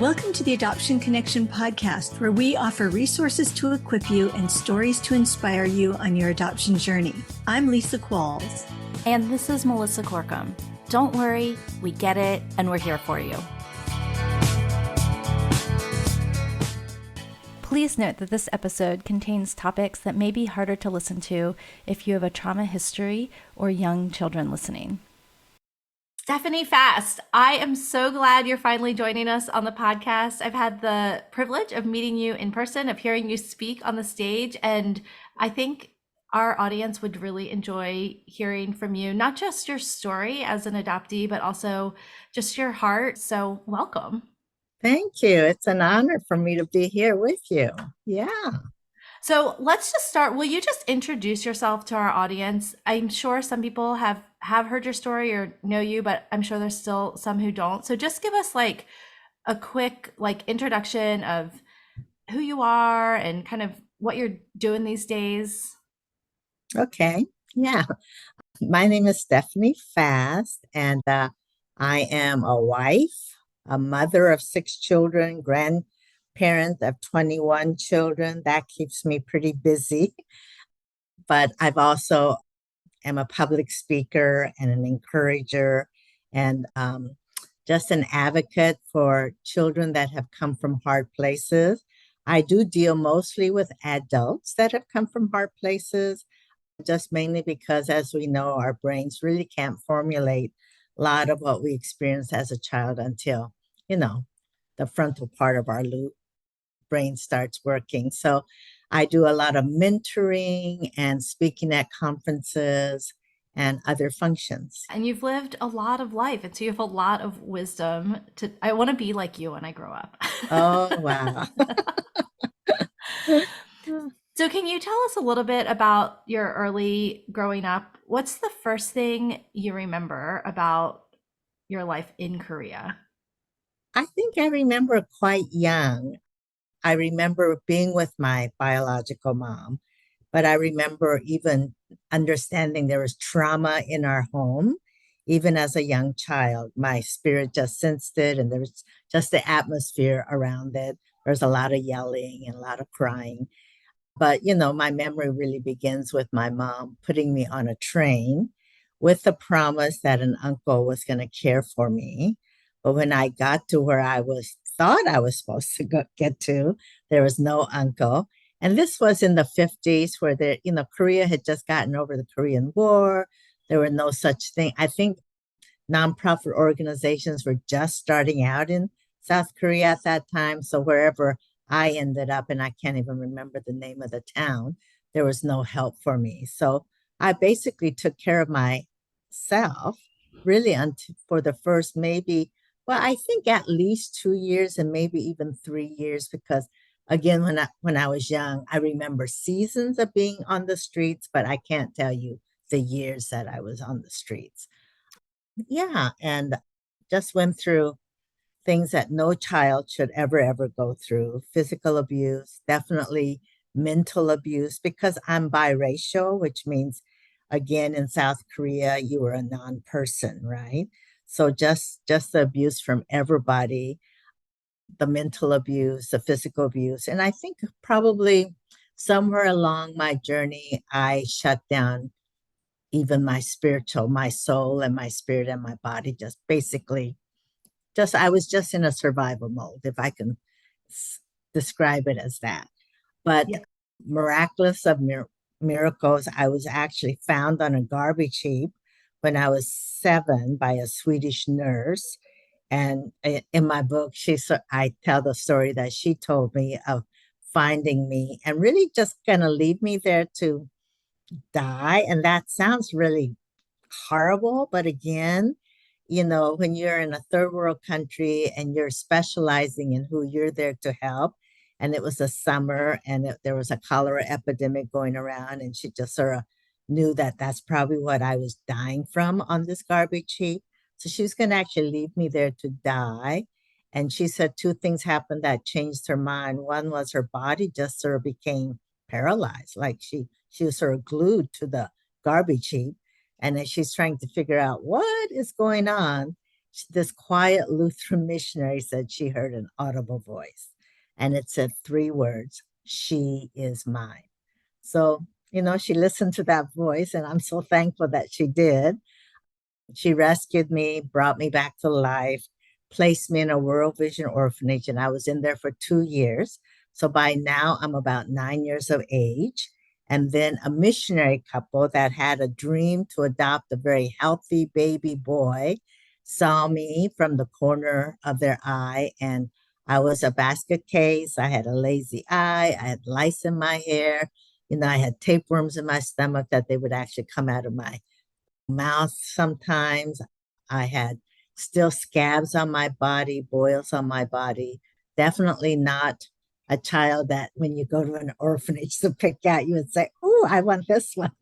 Welcome to the Adoption Connection podcast, where we offer resources to equip you and stories to inspire you on your adoption journey. I'm Lisa Qualls. And this is Melissa Corkum. Don't worry, we get it, and we're here for you. Please note that this episode contains topics that may be harder to listen to if you have a trauma history or young children listening. Stephanie Fast, I am so glad you're finally joining us on the podcast. I've had the privilege of meeting you in person, of hearing you speak on the stage, and I think our audience would really enjoy hearing from you, not just your story as an adoptee, but also just your heart. So welcome. Thank you. It's an honor for me to be here with you. Yeah. So let's just start. Will you just introduce yourself to our audience? I'm sure some people have heard your story or know you, but I'm sure there's still some who don't. So just give us like a quick introduction of who you are and kind of what you're doing these days. Okay. Yeah. My name is Stephanie Fast, and I am a wife, a mother of 6 children, grandparent of 21 children. That keeps me pretty busy. But I've also am a public speaker and an encourager and just an advocate for children that have come from hard places. I do deal mostly with adults that have come from hard places, just mainly because, as we know, our brains really can't formulate a lot of what we experience as a child until, the frontal part of our brain starts working. So I do a lot of mentoring and speaking at conferences and other functions. And you've lived a lot of life, and so you have a lot of wisdom. I want to be like you when I grow up. Oh, wow. So can you tell us a little bit about your early growing up? What's the first thing you remember about your life in Korea? I think I remember quite young. I remember being with my biological mom, but I remember even understanding there was trauma in our home. Even as a young child, my spirit just sensed it, and there was just the atmosphere around it. There's a lot of yelling and a lot of crying. But, my memory really begins with my mom putting me on a train with the promise that an uncle was going to care for me. But when I got to where thought I was supposed to get to, there was no uncle. And this was in the 50s where Korea had just gotten over the Korean War. There were no such thing. I think nonprofit organizations were just starting out in South Korea at that time. So wherever I ended up, and I can't even remember the name of the town, there was no help for me. So I basically took care of myself really for the first I think at least 2 years and maybe even 3 years, because again, when I was young, I remember seasons of being on the streets, but I can't tell you the years that I was on the streets. Yeah, and just went through things that no child should ever go through. Physical abuse, definitely mental abuse, because I'm biracial, which means, again, in South Korea, you were a non-person, right? So just the abuse from everybody, the mental abuse, the physical abuse. And I think probably somewhere along my journey, I shut down even my soul and my spirit and my body, just basically I was just in a survival mode, if I can describe it as that. But miraculous of miracles, I was actually found on a garbage heap when I was 7 by a Swedish nurse. And in my book, I tell the story that she told me of finding me and really just gonna leave me there to die. And that sounds really horrible, but again, when you're in a third world country and you're specializing in who you're there to help, and it was a summer and there was a cholera epidemic going around, and she just sort of knew that that's probably what I was dying from on this garbage heap. So she was going to actually leave me there to die. And she said 2 things happened that changed her mind. One was her body just sort of became paralyzed, like she was sort of glued to the garbage heap. And then she's trying to figure out what is going on. This quiet Lutheran missionary said she heard an audible voice, and it said three words: "She is mine." So, she listened to that voice, and I'm so thankful that she did. She rescued me, brought me back to life, placed me in a World Vision orphanage, and I was in there for 2 years. So by now, I'm about 9 years of age. And then a missionary couple that had a dream to adopt a very healthy baby boy saw me from the corner of their eye. And I was a basket case. I had a lazy eye. I had lice in my hair. I had tapeworms in my stomach that they would actually come out of my mouth sometimes. I had still scabs on my body, boils on my body. Definitely not a child that when you go to an orphanage to pick out, you would say, "Oh, I want this one."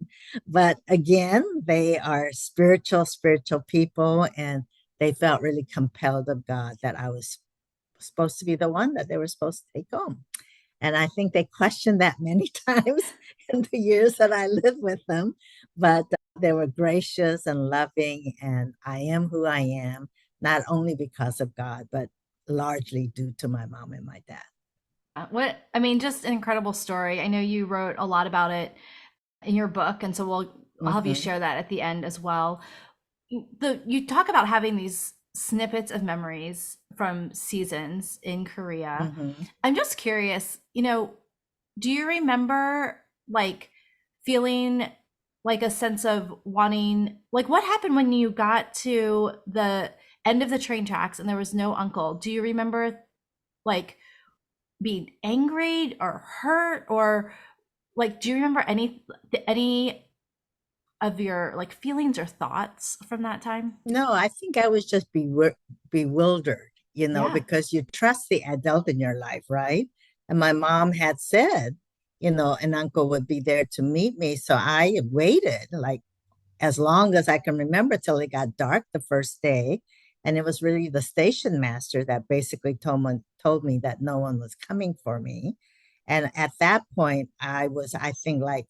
But again, they are spiritual people, and they felt really compelled of God that I was supposed to be the one that they were supposed to take home. And I think they questioned that many times in the years that I lived with them. But they were gracious and loving, and I am who I am, not only because of God, but largely due to my mom and my dad. Just an incredible story. I know you wrote a lot about it in your book, and so I'll have you Mm-hmm. share that at the end as well. You talk about having these snippets of memories from seasons in Korea. Mm-hmm. I'm just curious, do you remember like feeling like a sense of wanting, like what happened when you got to the end of the train tracks and there was no uncle? Do you remember like being angry or hurt, or like do you remember any of your like feelings or thoughts from that time? No, I think I was just bewildered, Yeah. because you trust the adult in your life, right? And my mom had said, an uncle would be there to meet me. So I waited like as long as I can remember till it got dark the first day. And it was really the station master that basically told me that no one was coming for me. And at that point, I was, I think, like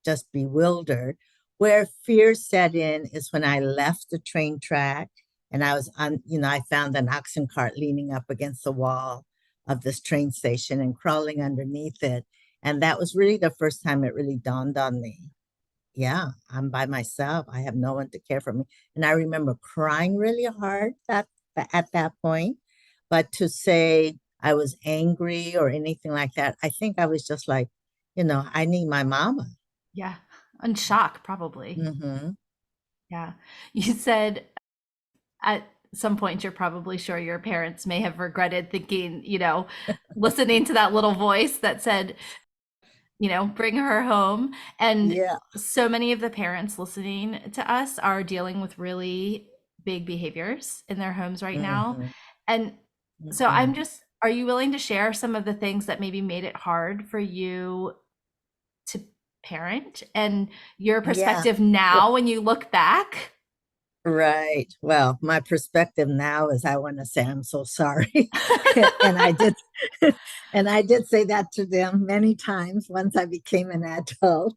just bewildered. Where fear set in is when I left the train track and I was on, I found an oxen cart leaning up against the wall of this train station and crawling underneath it. And that was really the first time it really dawned on me. Yeah, I'm by myself. I have no one to care for me. And I remember crying really hard at that point. But to say I was angry or anything like that, I think I was just like, I need my mama. Yeah. And shock, probably. Hmm. Yeah. You said at some point you're probably sure your parents may have regretted thinking, listening to that little voice that said, bring her home. And Yeah. so many of the parents listening to us are dealing with really big behaviors in their homes right now. Hmm. And so Hmm. are you willing to share some of the things that maybe made it hard for you to parent and your Yeah. perspective now when you look back? Right. Well, my perspective now is I want to say I'm so sorry. And I did and I did say that to them many times once I became an adult.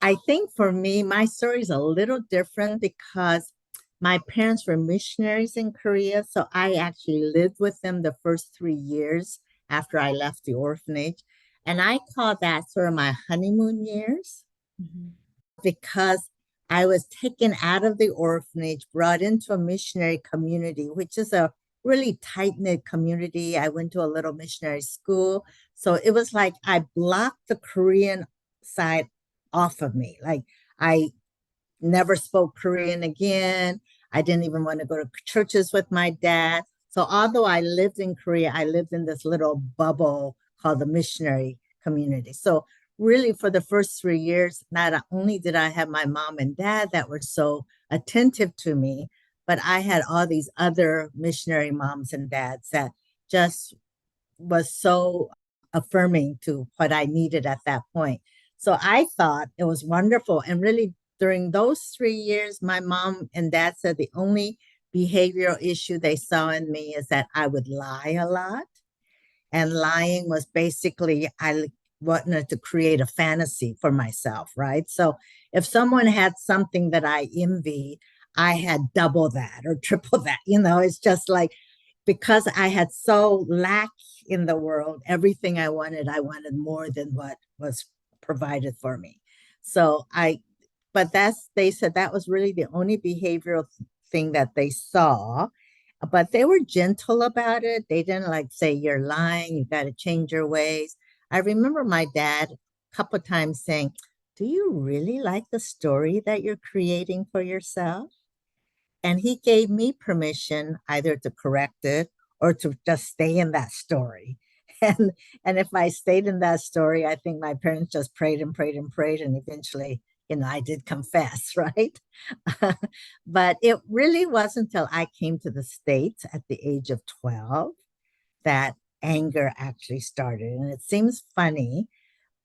I think for me, my story is a little different because my parents were missionaries in Korea. So I actually lived with them the first 3 years after I left the orphanage. And I call that sort of my honeymoon years Mhm. because I was taken out of the orphanage, brought into a missionary community, which is a really tight knit community. I went to a little missionary school. So it was like I blocked the Korean side off of me. Like I never spoke Korean again. I didn't even want to go to churches with my dad. So although I lived in Korea, I lived in this little bubble called the missionary community. So really for the first 3 years, not only did I have my mom and dad that were so attentive to me, but I had all these other missionary moms and dads that just was so affirming to what I needed at that point. So I thought it was wonderful. And really, during those 3 years, my mom and dad said the only behavioral issue they saw in me is that I would lie a lot. And lying was basically, I wanted to create a fantasy for myself, right? So if someone had something that I envied, I had double that or triple that. It's just like because I had so lack in the world, everything I wanted more than what was provided for me. So but they said that was really the only behavioral thing that they saw. But they were gentle about it. They didn't like say, you're lying, you got to change your ways. I remember my dad a couple of times saying, do you really like the story that you're creating for yourself? And he gave me permission either to correct it or to just stay in that story. And and if I stayed in that story, I think my parents just prayed and prayed and prayed, and eventually, I did confess, right? But it really wasn't until I came to the States at the age of 12 that anger actually started. And it seems funny,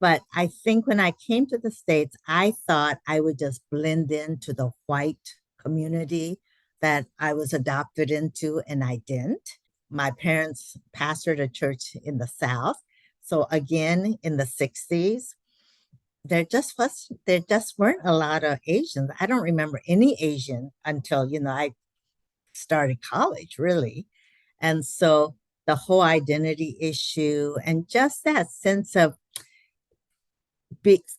but I think when I came to the States, I thought I would just blend into the white community that I was adopted into, and I didn't. My parents pastored a church in the South. So again, in the 60s, there just weren't a lot of Asians. I don't remember any Asian until, I started college, really. And so the whole identity issue and just that sense of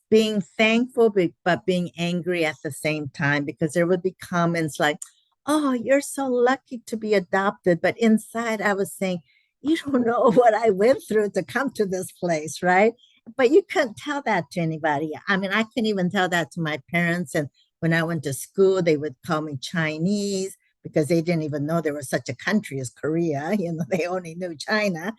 being thankful, but being angry at the same time, because there would be comments like, oh, you're so lucky to be adopted. But inside, I was saying, you don't know what I went through to come to this place, right? But you couldn't tell that to anybody. I mean, I couldn't even tell that to my parents. And when I went to school, they would call me Chinese because they didn't even know there was such a country as Korea. They only knew China.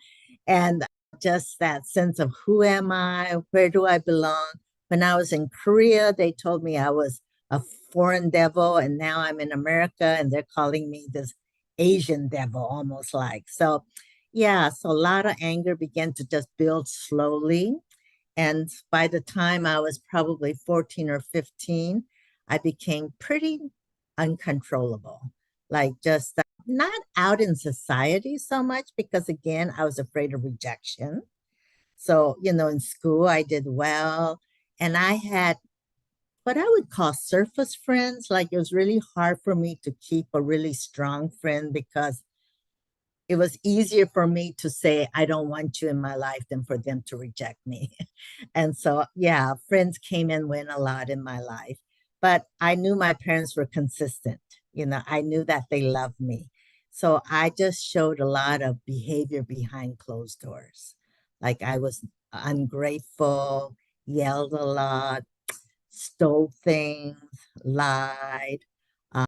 And just that sense of who am I? Where do I belong? When I was in Korea, they told me I was a foreign devil, and now I'm in America and they're calling me this Asian devil, almost like. So, yeah, so a lot of anger began to just build slowly. And by the time I was probably 14 or 15, I became pretty uncontrollable, like just not out in society so much because, again, I was afraid of rejection. So, in school, I did well. And I had what I would call surface friends. Like it was really hard for me to keep a really strong friend because it was easier for me to say, I don't want you in my life than for them to reject me. And so, yeah, friends came and went a lot in my life. But I knew my parents were consistent. I knew that they loved me. So I just showed a lot of behavior behind closed doors. Like I was ungrateful, yelled a lot, stole things, lied. Um,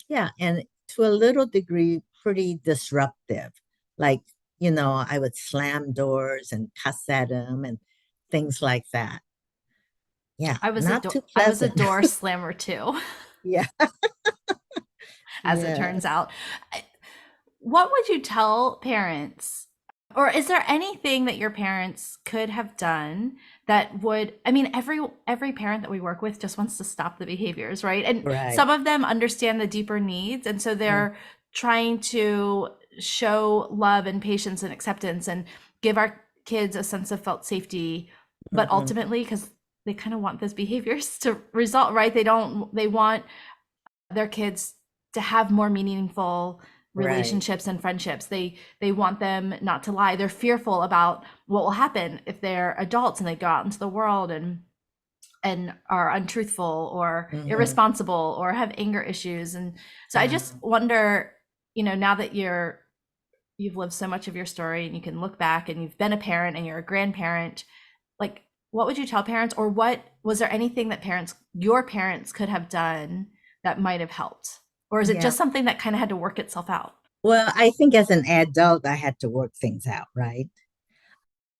yeah, and to a little degree, pretty disruptive. Like, I would slam doors and cuss at them and things like that. Yeah, not too I was a pleasant. door slammer too, Yeah, as it turns yes, out. What would you tell parents? Or is there anything that your parents could have done that would, I mean, every parent that we work with just wants to stop the behaviors, right? And right. some of them understand the deeper needs, and so Mm, they're trying to show love and patience and acceptance and give our kids a sense of felt safety, but mhm, ultimately because they kind of want those behaviors to result, right? They want their kids to have more meaningful right. relationships and friendships. They want them not to lie. They're fearful about what will happen if they're adults and they go out into the world and are untruthful or Mhm, irresponsible or have anger issues. And so I just wow. wonder, now that you've lived so much of your story and you can look back and you've been a parent and you're a grandparent, like what would you tell parents, or what was there anything that your parents could have done that might have helped? Or is it Yeah. just something that kind of had to work itself out? Well, I think as an adult, I had to work things out, right?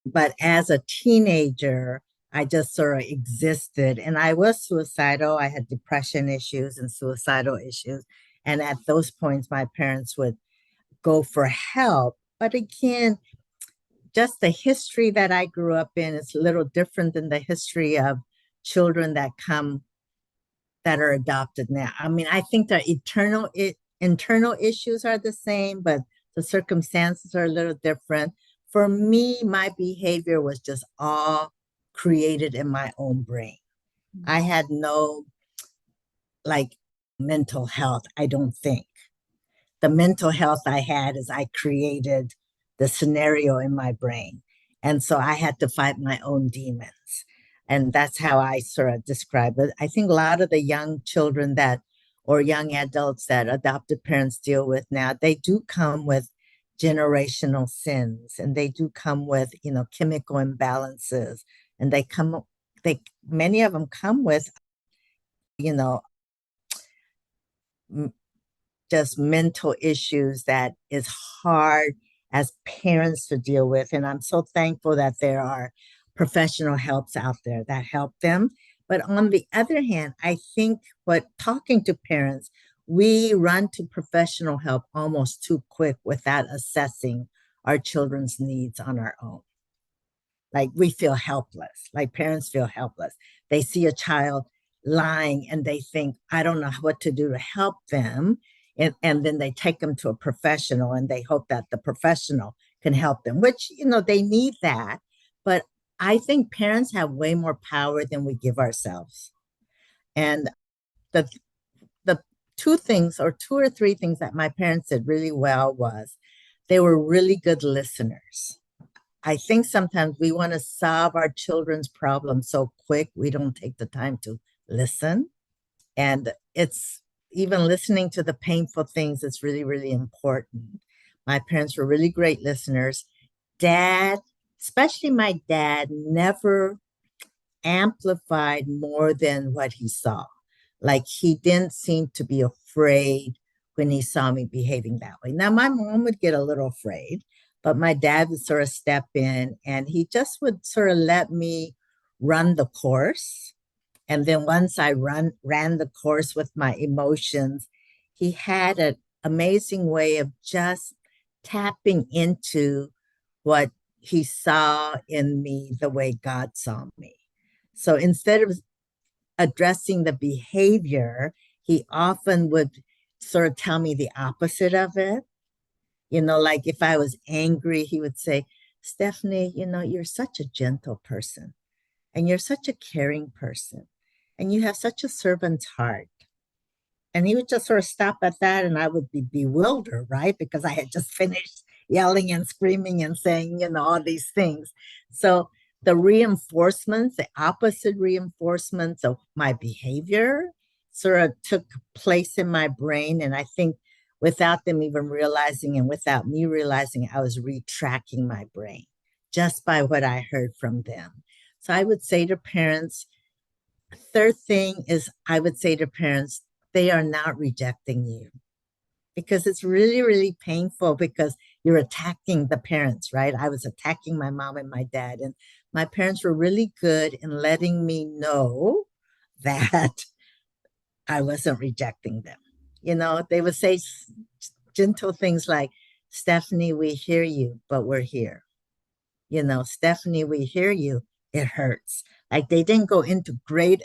But as a teenager, I just sort of existed and I was suicidal. I had depression issues and suicidal issues. And at those points, my parents would go for help. But again, just the history that I grew up in is a little different than the history of children that are adopted now. I mean, I think the internal issues are the same, but the circumstances are a little different. For me, my behavior was just all created in my own brain. I had no like mental health, I don't think. The mental health I had is I created the scenario in my brain. And so I had to fight my own demons. And that's how I sort of describe it. I think a lot of the young children that, or young adults that adopted parents deal with now, they do come with generational sins and they do come with, chemical imbalances. And many of them come with, you know, just mental issues that is hard as parents to deal with. And I'm so thankful that there are professional helps out there that help them. But on the other hand, I think what talking to parents, we run to professional help almost too quick without assessing our children's needs on our own. Like we feel helpless, like parents feel helpless. They see a child lying and they think, I don't know what to do to help them. And then they take them to a professional and they hope that the professional can help them, which, they need that. But I think parents have way more power than we give ourselves. And the the two things or two or three things that my parents did really well was they were really good listeners. I think sometimes we want to solve our children's problems so quick, we don't take the time to listen. And it's even listening to the painful things that's really, really important. My parents were really great listeners. Dad, especially my dad, never amplified more than what he saw. Like he didn't seem to be afraid when he saw me behaving that way. Now, my mom would get a little afraid, but my dad would sort of step in and he just would sort of let me run the course. And then once I ran the course with my emotions, he had an amazing way of just tapping into what he saw in me the way God saw me. So instead of addressing the behavior, he often would sort of tell me the opposite of it. Like if I was angry, he would say, Stephanie, you're such a gentle person and you're such a caring person and you have such a servant's heart. And he would just sort of stop at that and I would be bewildered, right? Because I had just finished yelling and screaming and saying, all these things. So the reinforcements, the opposite reinforcements of my behavior sort of took place in my brain. And I think without them even realizing and without me realizing, I was retracking my brain just by what I heard from them. So I would say to parents, third thing is I would say to parents, they are not rejecting you because it's really, really painful because you're attacking the parents, right? I was attacking my mom and my dad, and my parents were really good in letting me know that I wasn't rejecting them. They would say gentle things like, Stephanie, we hear you, but we're here. Stephanie, we hear you. It hurts. Like they didn't go into great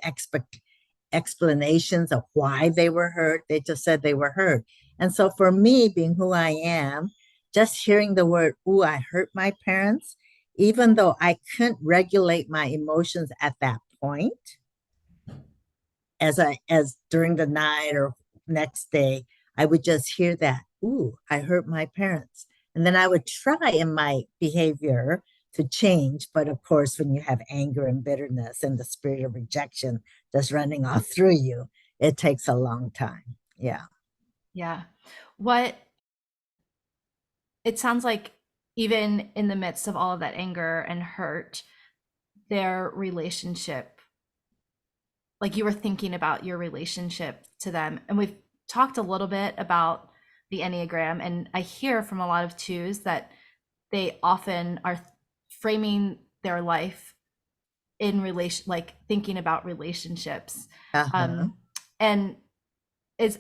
explanations of why they were hurt. They just said they were hurt. And so for me, being who I am, just hearing the word, ooh, I hurt my parents, even though I couldn't regulate my emotions at that point, as during the night or next day, I would just hear that, ooh, I hurt my parents. And then I would try in my behavior to change. But of course, when you have anger and bitterness and the spirit of rejection just running all through you, it takes a long time. Yeah. Yeah. It sounds like even in the midst of all of that anger and hurt, their relationship, like you were thinking about your relationship to them. And we've talked a little bit about the Enneagram, and I hear from a lot of twos that they often are framing their life in relation, like thinking about relationships. Uh-huh. And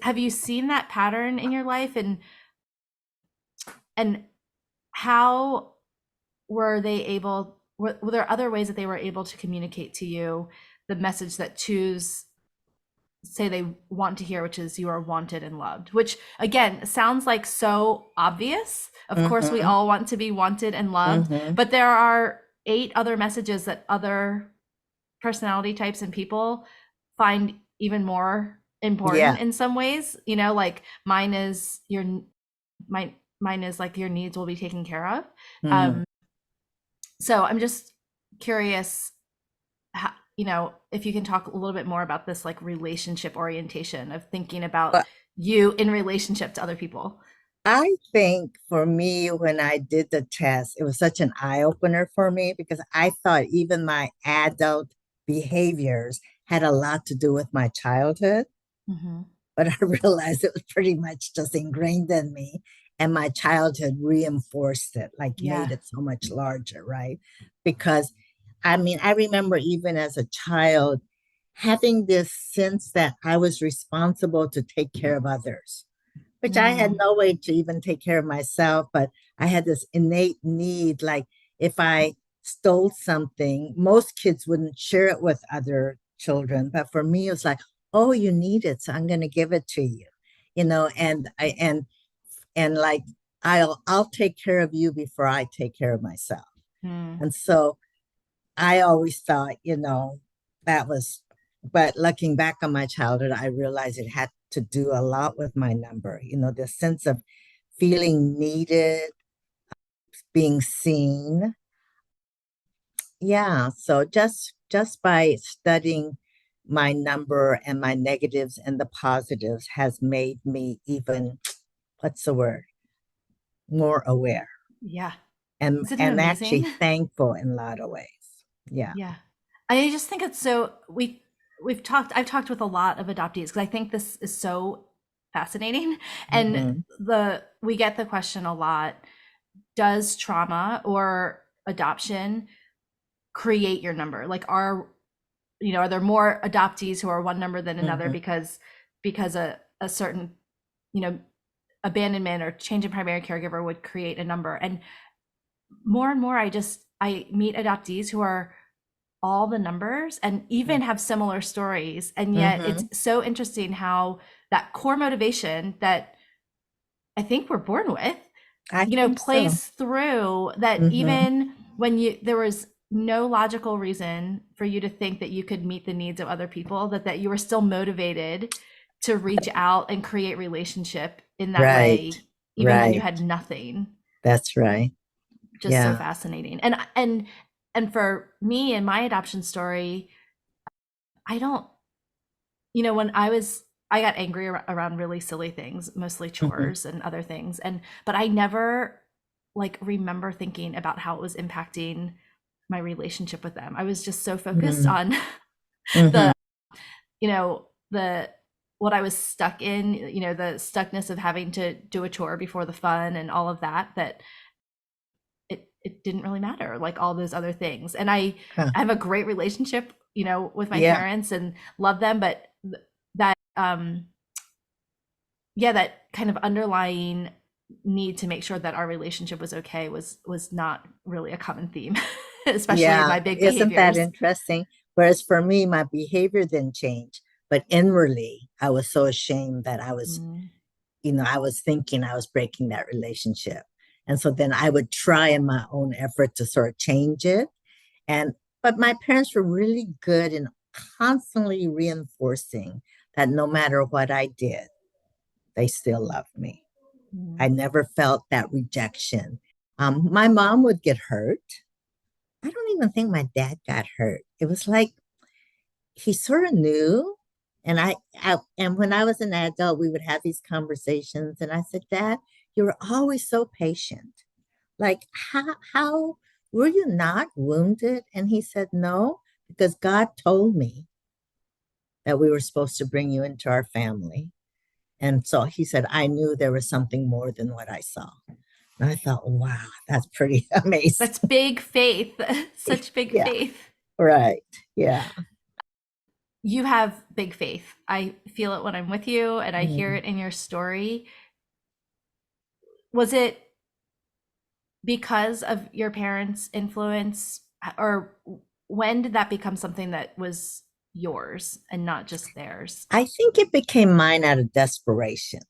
have you seen that pattern in your life, and how were there other ways that they were able to communicate to you the message that twos say they want to hear, which is you are wanted and loved, which again sounds like so obvious. Of course, we all want to be wanted and loved, but there are 8 other messages that other personality types and people find even more Yeah. important in some ways, like mine is mine is like your needs will be taken care of. Mm. Um, so I'm just curious how, if you can talk a little bit more about this like relationship orientation of thinking about But you in relationship to other people. I think for me, when I did the test, it was such an eye opener for me because I thought even my adult behaviors had a lot to do with my childhood. Mm-hmm. But I realized it was pretty much just ingrained in me. And my childhood reinforced it, like made Yeah. it so much larger, right? Because I mean, I remember even as a child having this sense that I was responsible to take care of others, which I had Mm. no way to even take care of myself. But I had this innate need, like if I stole something, most kids wouldn't share it with other children. But for me, it was like, oh, you need it, so I'm going to give it to you, and like I'll take care of you before I take care of myself. Mm. And so I always thought, that was, but looking back on my childhood, I realized it had to do a lot with my number, the sense of feeling needed, being seen. Yeah. So just by studying my number and my negatives and the positives has made me even, what's the word, more aware Yeah. and Isn't it and amazing? actually thankful in a lot of ways. Yeah. Yeah. I just think it's so I've talked with a lot of adoptees because I think this is so fascinating. And Hmm. we get the question a lot, does trauma or adoption create your number? Like are there more adoptees who are one number than another Hmm. because a certain, you know, abandonment or change in primary caregiver would create a number? And more and more I meet adoptees who are all the numbers and even have similar stories. And yet it's Hmm. so interesting how that core motivation that I think we're born with, I think so. plays through, that Hmm. even when there was no logical reason for you to think that you could meet the needs of other people, that you were still motivated to reach out and create relationship in that Right. way, even when you Right. had nothing. That's right. Just so Yeah. fascinating. And for me and my adoption story, I don't, when I got angry around really silly things, mostly Hmm. chores and other things. But I never like remember thinking about how it was impacting my relationship with them. I was just so focused Hmm. on Hmm. the, the what I was stuck in, the stuckness of having to do a chore before the fun and all of that, that it didn't really matter, like all those other things. And Huh. I have a great relationship, with my Yeah. parents and love them, but that yeah, that kind of underlying need to make sure that our relationship was okay was not really a common theme, especially in Yeah. my big Isn't that behaviors. interesting? Whereas for me, my behavior didn't change, but inwardly, I was so ashamed that Mm, I was thinking I was breaking that relationship. And so then I would try in my own effort to sort of change it. And, but my parents were really good in constantly reinforcing that no matter what I did, they still loved me. I mm, never felt that rejection. My mom would get hurt. I don't even think my dad got hurt. It was like he sort of knew. And when I was an adult, we would have these conversations. And I said, Dad, you were always so patient. Like, how were you not wounded? And he said, No, because God told me that we were supposed to bring you into our family. And so he said, I knew there was something more than what I saw. And I thought, wow, that's pretty amazing. that's big faith. Such big Yeah, faith. right. Yeah. You have big faith. I feel it when I'm with you and I hear Mm. it in your story. Was it because of your parents' influence, or when did that become something that was yours and not just theirs? I think it became mine out of desperation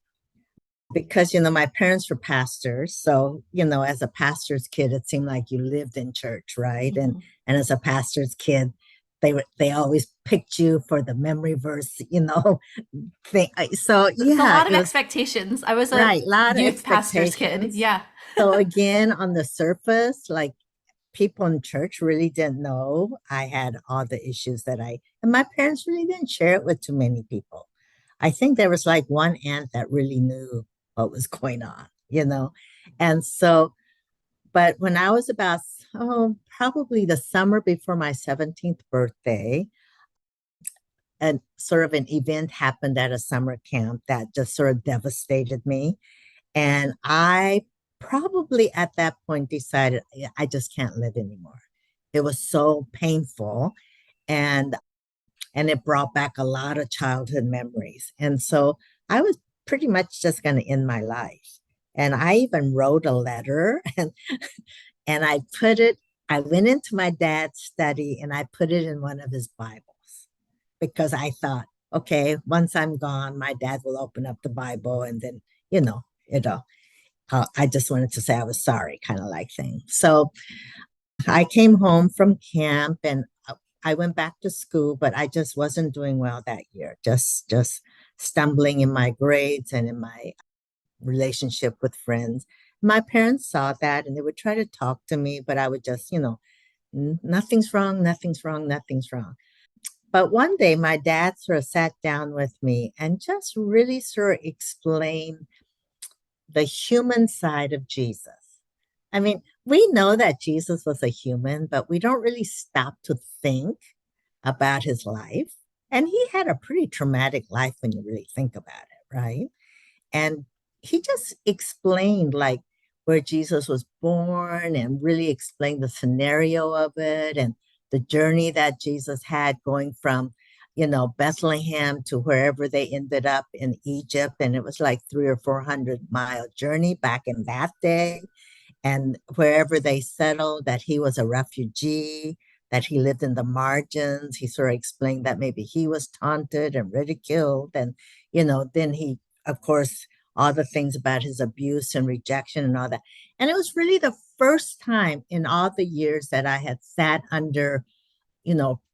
because, my parents were pastors. So, as a pastor's kid, it seemed like you lived in church, right? And Mhm. and as a pastor's kid, they always picked you for the memory verse, thing. So It's a yeah, lot of it was expectations. I was a right, a lot of youth pastor's kid. expectations. Yeah. So again, on the surface, like people in church really didn't know I had all the issues and my parents really didn't share it with too many people. I think there was like one aunt that really knew what was going on. And so, but when I was about, probably the summer before my 17th birthday, and sort of an event happened at a summer camp that just sort of devastated me. And I probably at that point decided, "Yeah, I just can't live anymore." It was so painful, and it brought back a lot of childhood memories. And so I was pretty much just going to end my life. And I even wrote a letter and I went into my dad's study and I put it in one of his Bibles because I thought, okay, once I'm gone, my dad will open up the Bible and then, you know, I just wanted to say I was sorry, kind of like thing. So I came home from camp and I went back to school, but I just wasn't doing well that year. Just stumbling in my grades and in my relationship with friends. My parents saw that and they would try to talk to me, but I would just, nothing's wrong, nothing's wrong, nothing's wrong. But one day my dad sort of sat down with me and just really sort of explained the human side of Jesus. I mean, we know that Jesus was a human, but we don't really stop to think about his life. And he had a pretty traumatic life when you really think about it, right? And he just explained like where Jesus was born and really explained the scenario of it and the journey that Jesus had going from, Bethlehem to wherever they ended up in Egypt. And it was like 300 or 400 mile journey back in that day. And wherever they settled, that he was a refugee, that he lived in the margins. He sort of explained that maybe he was taunted and ridiculed. And, then he, of course, all the things about his abuse and rejection and all that. And it was really the first time in all the years that I had sat under,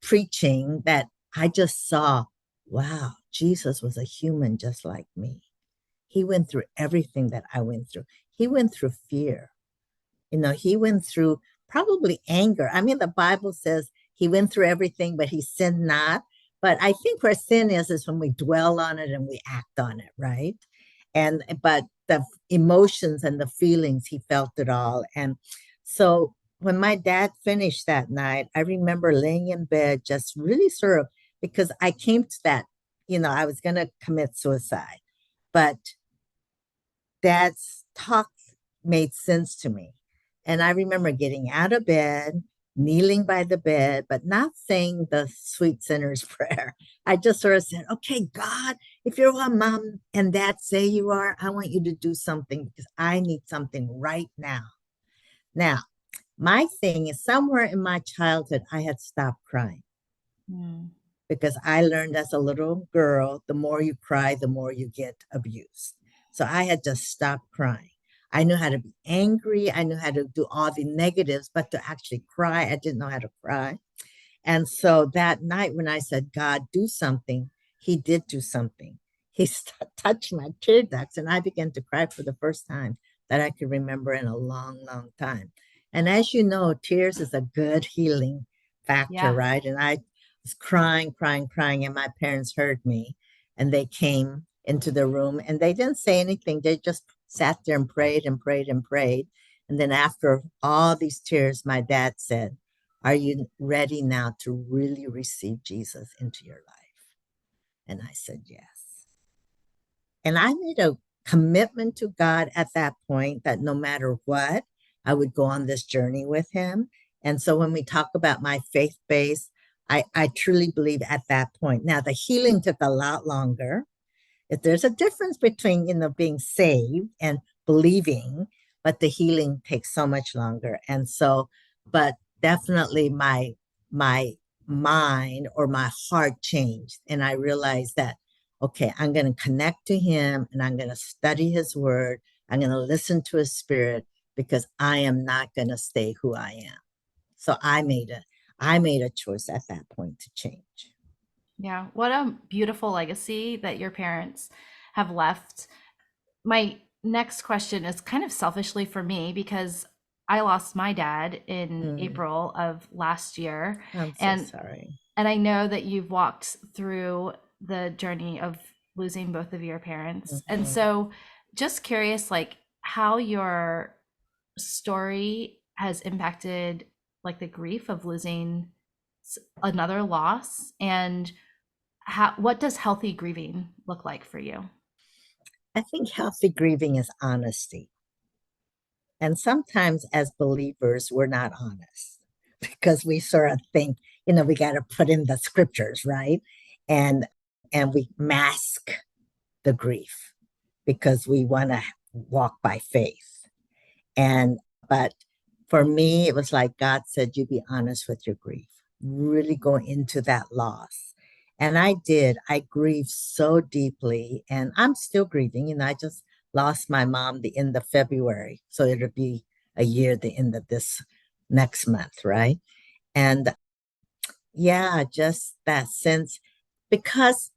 preaching that I just saw, wow, Jesus was a human just like me. He went through everything that I went through. He went through fear. He went through probably anger. I mean, the Bible says he went through everything, but he sinned not. But I think where sin is when we dwell on it and we act on it, right? But the emotions and the feelings, he felt it all. And so when my dad finished that night, I remember laying in bed, just really sort of, because I came to that, I was going to commit suicide, but dad's talk made sense to me. And I remember getting out of bed, kneeling by the bed, but not saying the sweet sinner's prayer. I just sort of said, okay, God, if you're what mom and dad say you are, I want you to do something because I need something right now. Now, my thing is somewhere in my childhood, I had stopped crying. Because I learned as a little girl, the more you cry, the more you get abused. So I had just stopped crying. I knew how to be angry. I knew how to do all the negatives, but to actually cry, I didn't know how to cry. And so that night when I said, God, do something, he did do something. He touched my tear ducts and I began to cry for the first time that I could remember in a long, long time. And as you know, tears is a good healing factor, right? And I was crying, crying, crying, and my parents heard me and they came into the room and they didn't say anything. They just sat there and prayed and prayed and prayed. And then after all these tears, my dad said, are you ready now to really receive Jesus into your life? And I said, yes. And I made a commitment to God at that point that no matter what, I would go on this journey with him. And so when we talk about my faith base, I truly believe at that point. Now, the healing took a lot longer. If there's a difference between, being saved and believing, but the healing takes so much longer. And so, but definitely my mind or my heart changed. And I realized that, okay, I'm going to connect to him and I'm going to study his word. I'm going to listen to his spirit because I am not going to stay who I am. So I made a choice at that point to change. Yeah, what a beautiful legacy that your parents have left. My next question is kind of selfishly for me because I lost my dad in Mm, April of last year. I'm so And sorry. and I know that you've walked through the journey of losing both of your parents. And Mhm. so just curious like how your story has impacted like the grief of losing another loss and how what does healthy grieving look like for you? I think healthy grieving is honesty. And sometimes as believers, we're not honest because we sort of think, we got to put in the scriptures, right? And we mask the grief because we want to walk by faith. And but for me, it was like God said, you be honest with your grief, really go into that loss. And I did. I grieved so deeply, and I'm still grieving. I just lost my mom the end of February. So it'll be a year the end of this next month, right? And yeah, just that sense because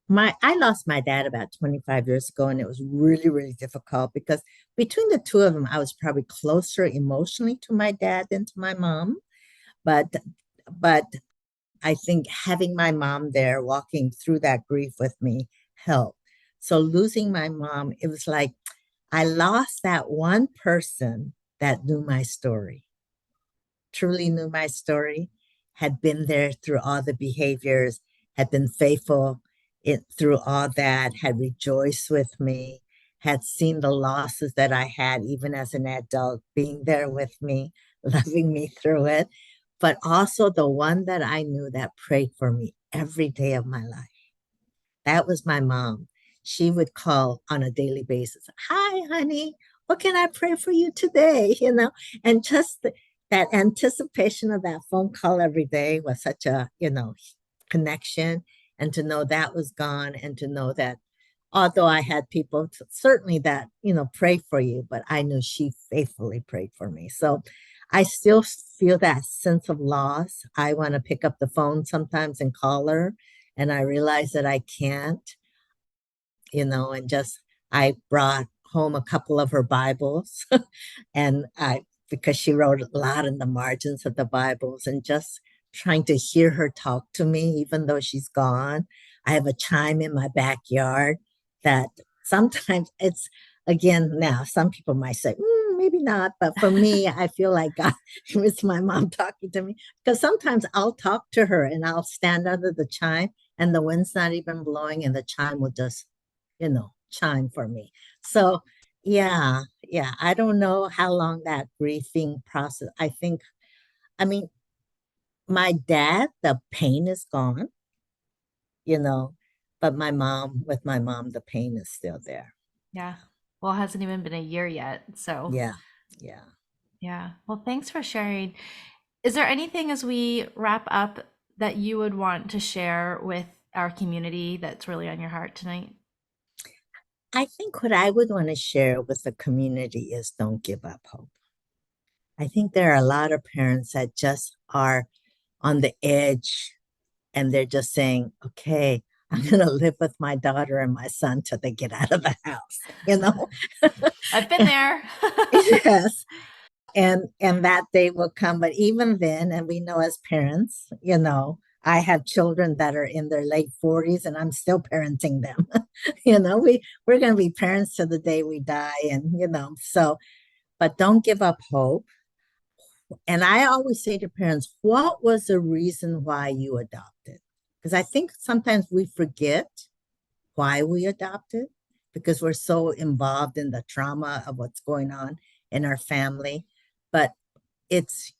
I lost my dad about 25 years ago and it was really, really difficult because between the two of them, I was probably closer emotionally to my dad than to my mom. But but I think having my mom there walking through that grief with me helped. So losing my mom, it was like I lost that one person that knew my story, truly knew my story, had been there through all the behaviors, had been faithful through all that, had rejoiced with me, had seen the losses that I had, even as an adult, being there with me, loving me through it, but also the one that I knew that prayed for me every day of my life. That was my mom. She would call on a daily basis. Hi, honey. What can I pray for you today? And just that anticipation of that phone call every day was such a, connection. And to know that was gone and to know that although I had people certainly that, pray for you, but I knew she faithfully prayed for me. So I still feel that sense of loss. I want to pick up the phone sometimes and call her and I realize that I can't, and just I brought home a couple of her Bibles and because she wrote a lot in the margins of the Bibles and just trying to hear her talk to me, even though she's gone. I have a chime in my backyard that sometimes it's again now some people might say maybe not, but for me I feel like God it's my mom talking to me because sometimes I'll talk to her and I'll stand under the chime and the wind's not even blowing and the chime will just chime for me. So yeah, yeah. I don't know how long that grieving process. I mean, my dad, the pain is gone, you know, but with my mom, the pain is still there. Yeah. Well, it hasn't even been a year yet. So, Yeah, yeah. yeah. Well, thanks for sharing. Is there anything as we wrap up that you would want to share with our community that's really on your heart tonight? I think what I would want to share with the community is don't give up hope. I think there are a lot of parents that just are on the edge and they're just saying, okay, I'm going to live with my daughter and my son till they get out of the house, you know? I've been there. Yes. And that day will come. But even then, and we know as parents, I have children that are in their late 40s and I'm still parenting them. We're going to be parents to the day we die. And, so, but don't give up hope. And I always say to parents, what was the reason why you adopted? Because I think sometimes we forget why we adopted because we're so involved in the trauma of what's going on in our family. But it's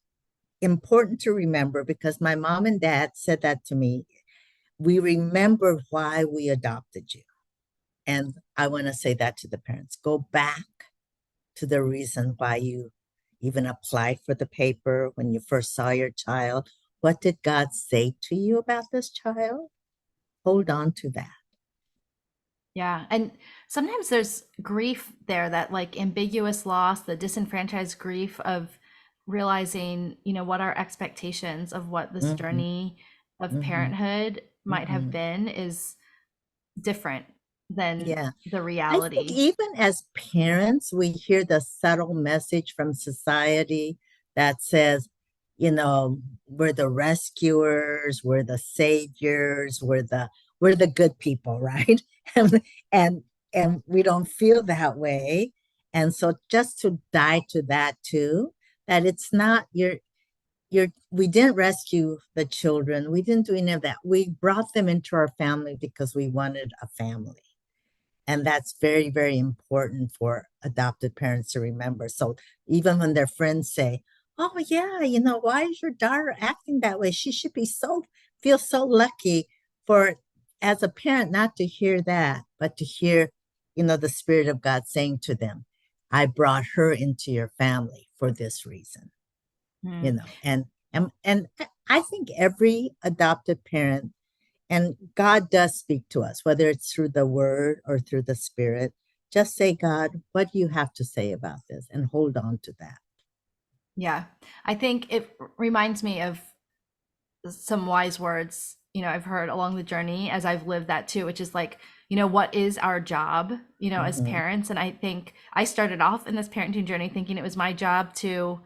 important to remember because my mom and dad said that to me. We remember why we adopted you. And I want to say that to the parents. Go back to the reason why you even applied for the paper when you first saw your child. What did God say to you about this child? Hold on to that. Yeah. And sometimes there's grief there, that like ambiguous loss, the disenfranchised grief of realizing, what our expectations of what this journey of parenthood might have been is different than Yeah. the I think reality. even as parents, we hear the subtle message from society that says, we're the rescuers, we're the saviors, we're the good people, right? And and and we don't feel that way. And so just to die to that too, that it's not we didn't rescue the children. We didn't do any of that. We brought them into our family because we wanted a family. And that's very, very important for adopted parents to remember. So even when their friends say, "Oh, yeah, why is your daughter acting that way? She should feel so lucky," for as a parent, not to hear that, but to hear, the Spirit of God saying to them, "I brought her into your family for this reason." Mm. And I think every adopted parent, and God does speak to us, whether it's through the word or through the Spirit. Just say, "God, what do you have to say about this?" And hold on to that. Yeah. I think it reminds me of some wise words, I've heard along the journey as I've lived that too, which is like, what is our job, as parents? And I think I started off in this parenting journey thinking it was my job to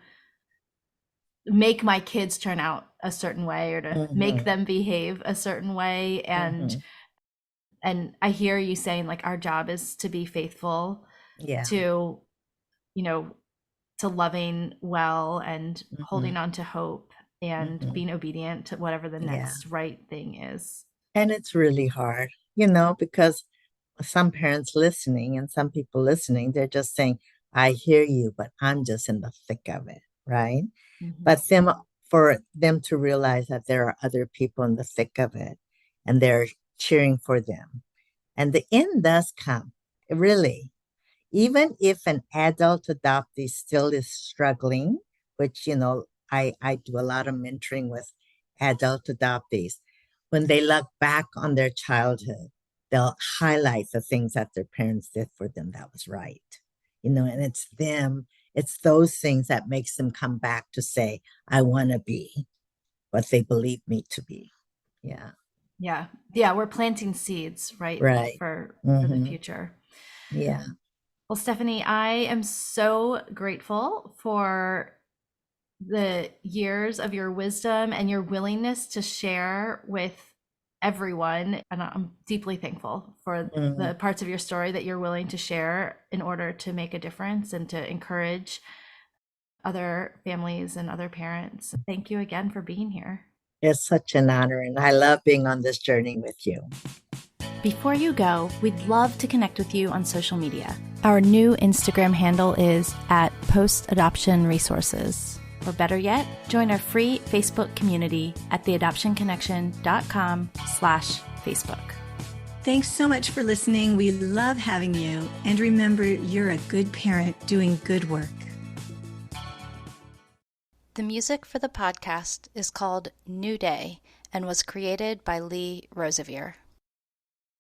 make my kids turn out a certain way or to make them behave a certain way. And I hear you saying like our job is to be faithful Yeah. to, to loving well and holding on to hope and being obedient to whatever the next right thing is. And it's really hard, because some parents listening and some people listening, they're just saying, "I hear you, but I'm just in the thick of it," right? But for them to realize that there are other people in the thick of it and they're cheering for them. And the end does come, really. Even if an adult adoptee still is struggling, which, I do a lot of mentoring with adult adoptees, when they look back on their childhood, they'll highlight the things that their parents did for them that was right. And it's those things that makes them come back to say, "I want to be what they believe me to be." Yeah. Yeah. Yeah. We're planting seeds, right? Right. For the Mm-hmm. future. Yeah. Well, Stephanie, I am so grateful for the years of your wisdom and your willingness to share with everyone. And I'm deeply thankful for Mm. the parts of your story that you're willing to share in order to make a difference and to encourage other families and other parents. Thank you again for being here. It's such an honor, and I love being on this journey with you. Before you go, we'd love to connect with you on social media. Our new Instagram handle is @postadoptionresources. Or better yet, join our free Facebook community at theadoptionconnection.com/Facebook. Thanks so much for listening. We love having you. And remember, you're a good parent doing good work. The music for the podcast is called New Day and was created by Lee Rosevier.